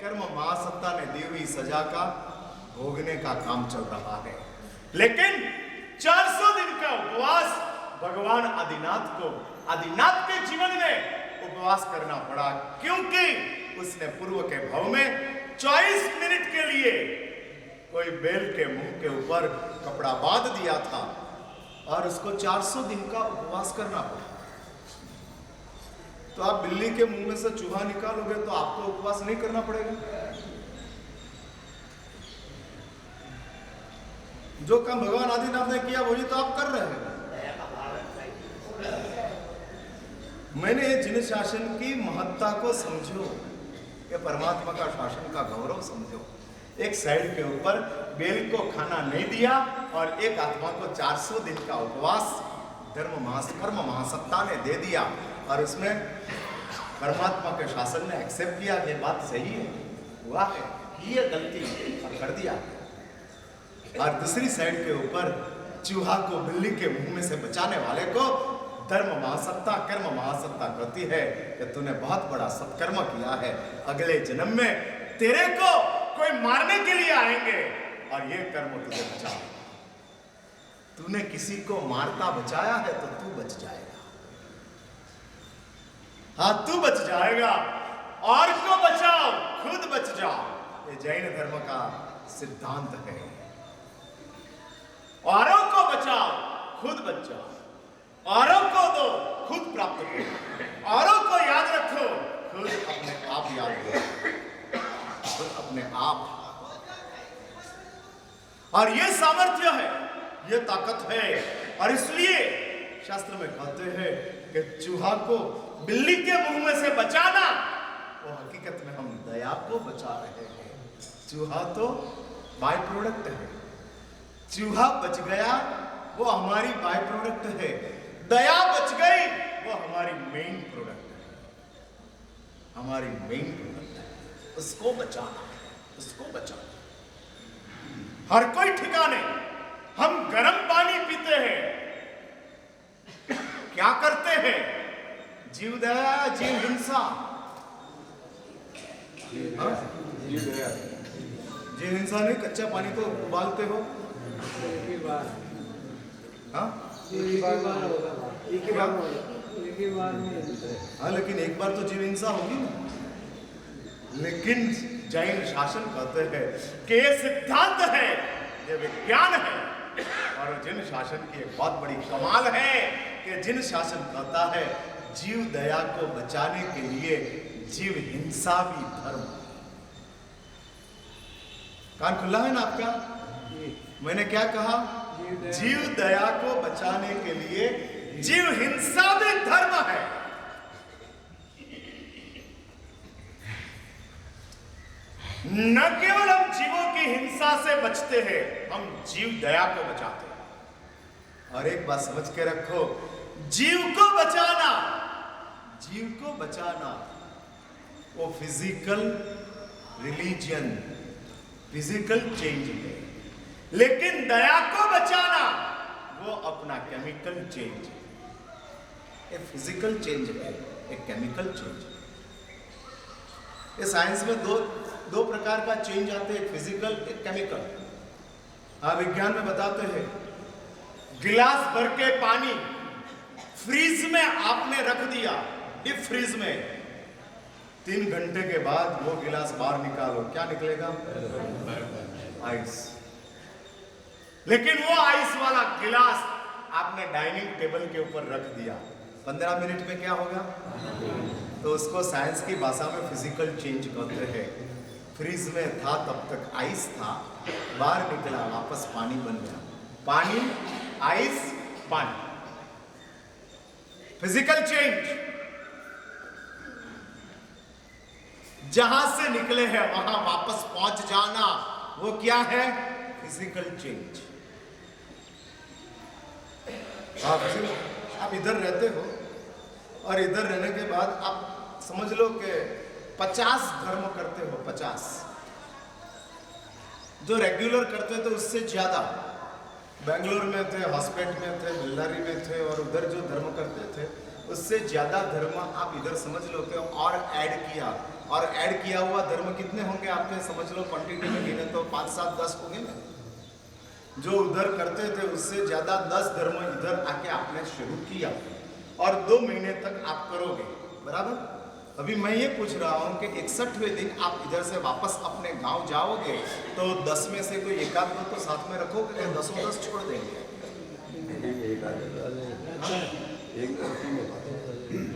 कर्म महासत्ता ने दी हुई सजा का भोगने का काम चल रहा है। लेकिन 400 दिन का उपवास भगवान आदिनाथ के जीवन में उपवास करना पड़ा, क्योंकि उसने पूर्व के भव में 24 मिनट के लिए कोई बैल के मुंह के ऊपर कपड़ा बांध दिया था और उसको 400 दिन का उपवास करना पड़ा। तो आप बिल्ली के मुंह में से चूहा निकालोगे तो आपको उपवास नहीं करना पड़ेगा। जो काम भगवान आदिनाथ ने किया वही तो आप कर रहे हैं। मैंने जिन शासन की महत्ता को समझो, ये परमात्मा का शासन का गौरव समझो। एक साइड के ऊपर बेल को खाना नहीं दिया और एक आत्मा को 400 दिन का उपवास कर्म महासत्ता ने दे दिया, और उसमें परमात्मा के शासन ने एक्सेप्ट किया कि बात सही है, हुआ है, की है गलती और कर दिया। और दूसरी साइड के ऊपर चूहा को बिल्ली के मुंह में से बचाने वाले को धर्म महासत्ता कर्म महासत्ता कहती है कि तूने बहुत बड़ा सत्कर्म किया है, अगले जन्म में तेरे को कोई मारने के लिए आएंगे और ये कर्म तुझे बचा। तूने किसी को मारता बचाया है तो तू बच जाएगा। हाँ, तू बच जाएगा। और को बचाओ, खुद बच जाओ, ये जैन धर्म का सिद्धांत है। औरों को बचाओ, खुद बच जाओ। औरों को दो, खुद प्राप्त करो। औरों को याद रखो, खुद अपने आप याद रखो, खुद अपने आप। और ये सामर्थ्य है, ये ताकत है। और इसलिए शास्त्र में कहते हैं कि चूहा को बिल्ली के मुंह में से बचाना, वो हकीकत में हम दया को बचा रहे हैं। चूहा तो बाय प्रोडक्ट है, चूहा बच गया वो हमारी बाय प्रोडक्ट है, दया बच गई वो हमारी मेन प्रोडक्ट है, हमारी मेन प्रोडक्ट है। उसको बचाना, उसको बचाना। हर कोई ठिकाने हम गर्म पानी पीते हैं, क्या करते हैं? जीव दया जीव हिंसा। जीव हिंसा नहीं, कच्चा पानी तो उबालते हो। हाँ, हाँ, लेकिन एक बार तो जीव हिंसा होगी ना। लेकिन जैन शासन कहते हैं कि ये सिद्धांत है, ये विज्ञान है। और जिन शासन की एक बहुत बड़ी कमाल है कि जिन शासन कहता है जीव दया को बचाने के लिए जीव हिंसा भी धर्म। कान खुला है ना आपका? मैंने क्या कहा? जीव दया को बचाने के लिए जीव हिंसा भी धर्म है। न केवल हम जीवों की हिंसा से बचते हैं, हम जीव दया को बचाते हैं। और एक बात समझ के रखो, जीव को बचाना, जीव को बचाना वो फिजिकल रिलीजन, फिजिकल चेंज है। लेकिन दया को बचाना वो अपना केमिकल चेंज है। एक फिजिकल चेंज है, एक केमिकल चेंज है। ये साइंस में दो प्रकार का चेंज आते हैं, एक फिजिकल एक केमिकल। हाँ, विज्ञान में बताते हैं गिलास भर के पानी फ्रीज में आपने रख दिया, डीप फ्रीज में, 3 घंटे के बाद वो गिलास बाहर निकालो, क्या निकलेगा? आइस। लेकिन वो आइस वाला गिलास आपने डाइनिंग टेबल के ऊपर रख दिया, 15 मिनट में क्या होगा? तो उसको साइंस की भाषा में फिजिकल चेंज कहते हैं। फ्रीज में था तब तक आइस था, बाहर निकला वापस पानी बन गया। पानी, आइस, पानी, फिजिकल चेंज। जहां से निकले हैं वहां वापस पहुंच जाना, वो क्या है? Physical change. आप इधर रहते हो और इधर रहने के बाद आप समझ लो कि 50 धर्म करते हो, 50 जो रेगुलर करते थे उससे ज्यादा। बेंगलोर में थे, हॉस्पिटल में थे, बेल्लारी में थे, और उधर जो धर्म करते थे उससे ज्यादा धर्म आप इधर समझ लो कि और ऐड किया, और ऐड किया हुआ धर्म कितने होंगे आपके, समझ लो क्वांटिटी में गिने तो 5, 7, 10 होंगे ना। जो उधर करते थे उससे ज्यादा 10 धर्म इधर आके आपने शुरू किया और 2 महीने तक आप करोगे, बराबर। अभी मैं ये पूछ रहा हूँ कि 61वें दिन आप इधर से वापस अपने गांव जाओगे तो 10 में से कोई एकाध दो तो साथ में रखोगे या 10 छोड़ देंगे?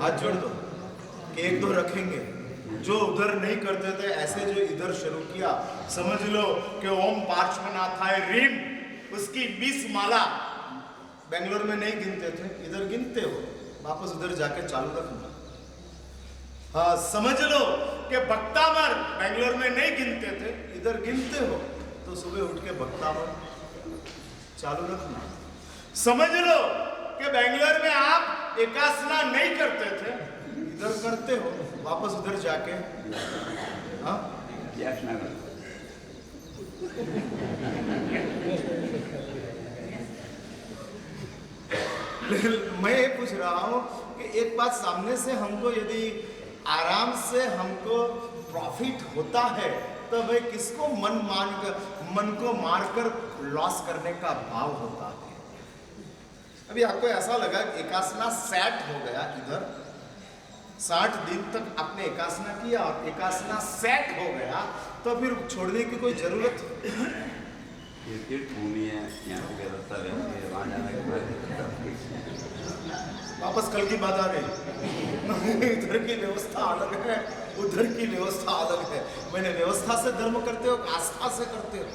हाथ जोड़ दो कि 1-2 रखेंगे। जो उधर नहीं करते थे ऐसे जो इधर शुरू किया, समझ लो कि ओम पार्श्वनाथाय रीम, उसकी 20 माला बेंगलोर में नहीं गिनते थे, इधर गिनते हो, वापस उधर जाके चालू रखना। हाँ, समझ लो कि भक्तामर बेंगलोर में नहीं गिनते थे, इधर गिनते हो तो सुबह उठ के भक्तामर चालू रखना। समझ लो कि बेंगलोर में आप एकासना नहीं करते थे, इधर करते हो, वापस उधर जाके हाँ मैं ये पूछ रहा हूँ कि एक बात सामने से हमको यदि आराम से हमको प्रॉफिट होता है तो भाई किसको मन को मारकर लॉस करने का भाव होता है। अभी आपको ऐसा लगा एकासना सेट हो गया, इधर 60 दिन तक आपने एकासना किया और एकासना सेट हो गया तो फिर छोड़ने की कोई जरूरत भूमि है, यहाँ की व्यवस्था रहती है, वहाँ जाने के बाद वापस कल की बात आ गई। इधर की व्यवस्था अलग है, उधर की व्यवस्था अलग है। मैंने व्यवस्था से धर्म करते हो, आस्था से करते हो?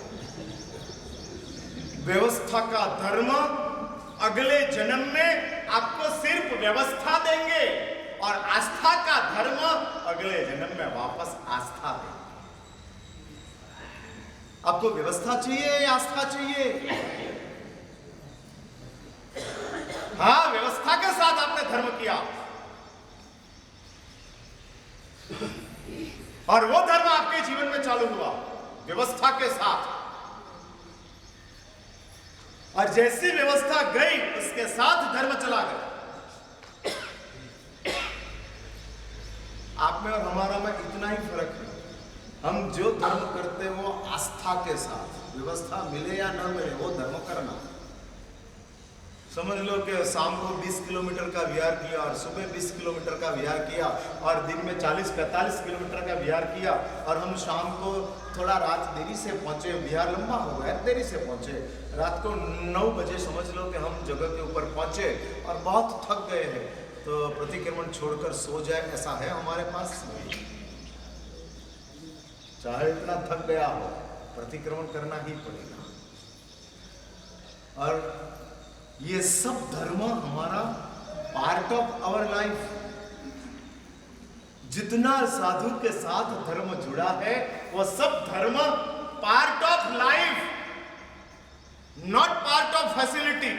व्यवस्था का धर्म अगले जन्म में आपको सिर्फ व्यवस्था देंगे और आस्था का धर्म अगले जन्म में वापस आस्था देंगे। आपको व्यवस्था चाहिए या आस्था चाहिए? हाँ, व्यवस्था के साथ आपने धर्म किया और वो धर्म आपके जीवन में चालू हुआ व्यवस्था के साथ, और जैसी व्यवस्था गई उसके साथ धर्म चला गया। आप में और हमारा में इतना ही फर्क है, हम जो धर्म करते हैं वो आस्था के साथ, व्यवस्था मिले या न मिले वो धर्म करना। समझ लो कि शाम को 20 किलोमीटर का विहार किया और सुबह 20 किलोमीटर का विहार किया और दिन में 40-45 किलोमीटर का विहार किया और हम शाम को थोड़ा रात देरी से पहुंचे, विहार लंबा हो गया, देरी से पहुंचे, रात को 9 बजे समझ लो कि हम जगह के ऊपर पहुंचे और बहुत थक गए हैं, तो प्रतिक्रमण छोड़कर सो जाए ऐसा है हमारे पास? चाहे इतना थक गया हो, प्रतिक्रमण करना ही पड़ेगा। और ये सब धर्म हमारा पार्ट ऑफ आवर लाइफ। जितना साधु के साथ धर्म जुड़ा है वो सब धर्म part of life, not part of facility.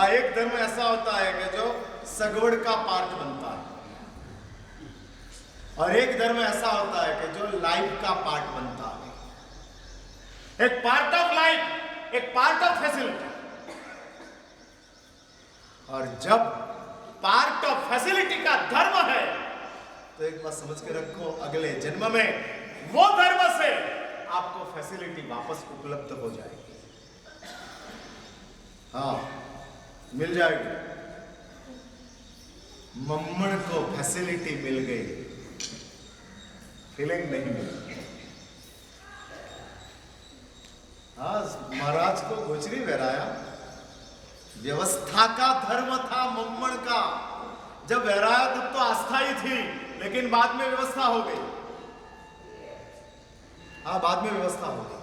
एक धर्म ऐसा होता है कि जो सगवड़ का पार्ट बनता है और एक धर्म ऐसा होता है कि जो लाइफ का पार्ट बनता है। एक पार्ट ऑफ लाइफ, एक पार्ट ऑफ फैसिलिटी। और जब पार्ट ऑफ फैसिलिटी का धर्म है तो एक बात समझ के रखो, अगले जन्म में वो धर्म से आपको फैसिलिटी वापस उपलब्ध हो जाएगी। हाँ, मिल जाएगी। मम्मण को फैसिलिटी मिल गई, फीलिंग नहीं मिली। हाँ, महाराज को गोचरी बहराया, व्यवस्था का धर्म था मम्मण का। जब बहराया तब तो आस्था ही थी, लेकिन बाद में व्यवस्था हो गई। हाँ, बाद में व्यवस्था हो गई।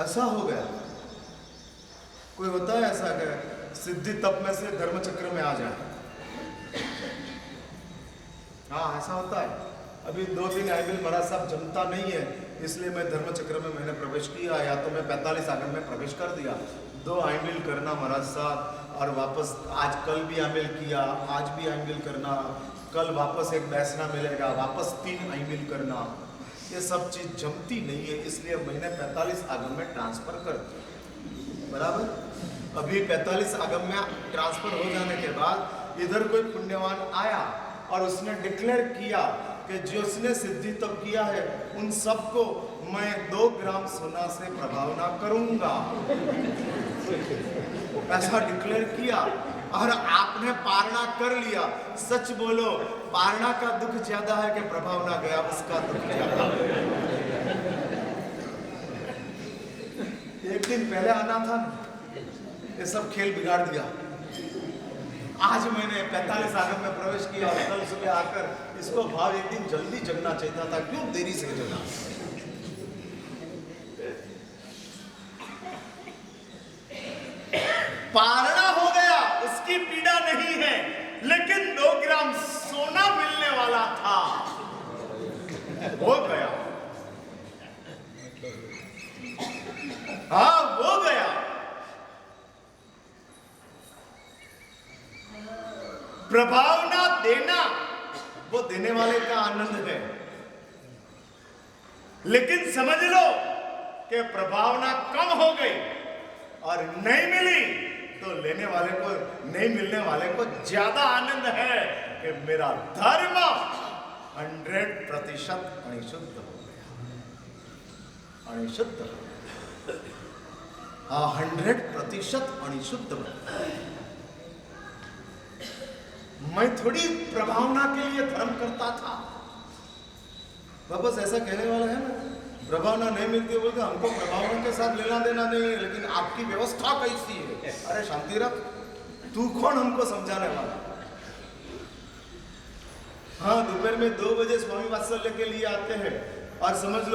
ऐसा हो गया। कोई होता है ऐसा कि सिद्धि तप में से धर्म चक्र में आ जाए? हाँ, ऐसा होता है। अभी 2-3 आईबिल महाराज साहब जमता नहीं है, इसलिए मैं धर्म चक्र में मैंने प्रवेश किया, या तो मैं 45 आगम में प्रवेश कर दिया। 2 आईबिल करना महाराज साहब, और वापस आज कल भी आईबिल किया, आज भी आईबिल करना, कल वापस एक बैसना मिलेगा, वापस 3 आईबिल करना। ये सब चीज़ जमती नहीं है, इसलिए मैंने 45 आगम में ट्रांसफर कर दिया। बराबर। अभी 45 आगम में ट्रांसफर हो जाने के बाद इधर कोई पुण्यवान आया और उसने डिक्लेयर किया कि जिसने सिद्धि तो किया है उन सबको मैं 2 ग्राम सोना से प्रभावना करूंगा। ऐसा डिक्लेयर किया और आपने पारणा कर लिया। सच बोलो, पारणा का दुख ज्यादा है कि प्रभावना गया उसका दुख ज्यादा। एक दिन पहले आना था, ये सब खेल बिगाड़ दिया। आज मैंने 45 आगम में प्रवेश किया और कल सुबह आकर इसको भाव एक दिन जल्दी जगना चाहिए था, क्यों देरी से जगा। पारणा हो गया, उसकी पीड़ा नहीं है, लेकिन 2 ग्राम सोना मिलने वाला था, हो गया। हाँ, वो गया। प्रभावना देना वो देने वाले का आनंद है, लेकिन समझ लो कि प्रभावना कम हो गई और नहीं मिली तो लेने वाले को, नहीं मिलने वाले को ज्यादा आनंद है कि मेरा धर्म 100% अनिशुद्ध हो गया। अनिशुद्ध, हाँ, 100% अनिशुद्ध हो गया। मैं थोड़ी प्रभावना के लिए धर्म करता था। वापस ऐसा कहने वाला है ना, प्रभावना नहीं मिलती बोलते हमको प्रभावना के साथ लेना देना नहीं है, लेकिन आपकी व्यवस्था कैसी है। अरे शांति रख, तू कौन हमको समझाने वाला। हाँ, दोपहर में 2 बजे स्वामी वात्सल्य के लिए आते हैं और समझ लो